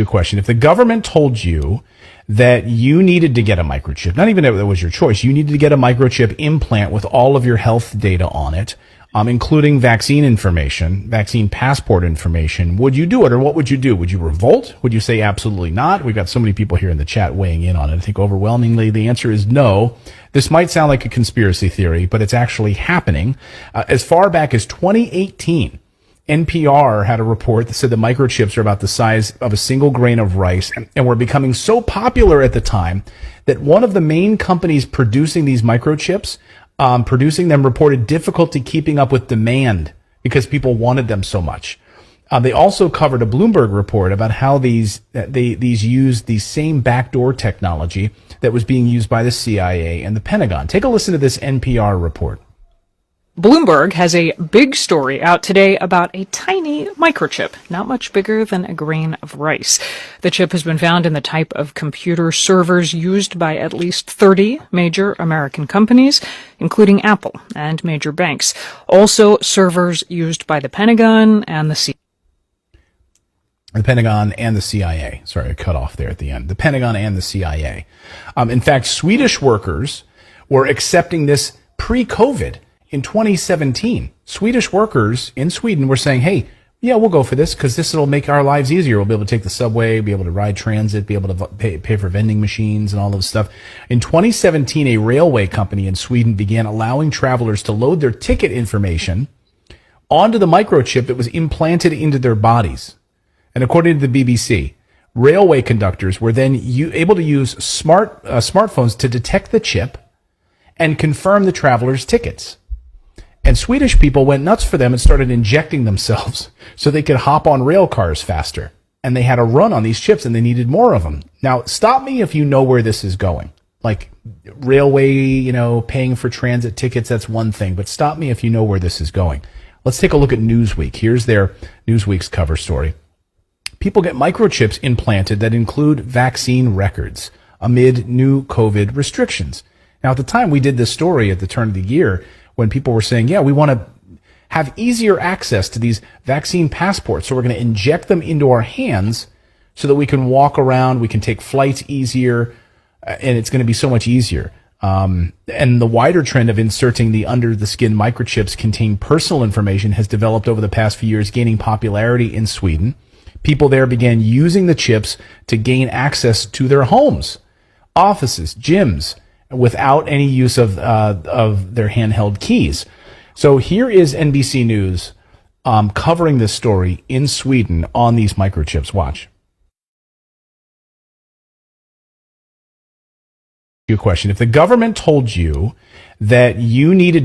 You a question. If the government told you that you needed to get a microchip, not even if that was your choice, you needed to get a microchip implant with all of your health data on it, including vaccine information, vaccine passport information, would you do it, or what would you do? Would you revolt? Would you say absolutely not? We've got so many people here in the chat weighing in on it. I think overwhelmingly the answer is no. This might sound like a conspiracy theory, but it's actually happening. As far back as 2018, NPR had a report that said the microchips are about the size of a single grain of rice and were becoming so popular at the time that one of the main companies producing these microchips, producing them, reported difficulty keeping up with demand because people wanted them so much. They also covered a Bloomberg report about how these used the same backdoor technology that was being used by the CIA and the Pentagon. Take a listen to this NPR report. Bloomberg has a big story out today about a tiny microchip, not much bigger than a grain of rice. The chip has been found in the type of computer servers used by at least 30 major American companies, including Apple and major banks. Also, servers used by the Pentagon and the CIA. The Pentagon and the CIA. Sorry, I cut off there at the end. The Pentagon and the CIA. In fact, Swedish workers were accepting this pre-COVID. In 2017, Swedish workers in Sweden were saying, hey, yeah, we'll go for this because this will make our lives easier. We'll be able to take the subway, be able to ride transit, be able to pay for vending machines and all this stuff. In 2017, a railway company in Sweden began allowing travelers to load their ticket information onto the microchip that was implanted into their bodies. And according to the BBC, railway conductors were then able to use smartphones to detect the chip and confirm the travelers' tickets. And Swedish people went nuts for them and started injecting themselves so they could hop on rail cars faster. And they had a run on these chips and they needed more of them. Now, stop me if you know where this is going. Like railway, paying for transit tickets, that's one thing. But stop me if you know where this is going. Let's take a look at Newsweek. Here's their Newsweek's cover story. People get microchips implanted that include vaccine records amid new COVID restrictions. Now, at the time we did this story at the turn of the year, when people were saying, yeah, we want to have easier access to these vaccine passports, so we're going to inject them into our hands so that we can walk around, we can take flights easier, and it's going to be so much easier. And the wider trend of inserting the under-the-skin microchips contain personal information has developed over the past few years, gaining popularity in Sweden. People there began using the chips to gain access to their homes, offices, gyms, without any use of their handheld keys. So here is NBC News covering this story in Sweden on these microchips. Watch. Your question. If the government told you that you needed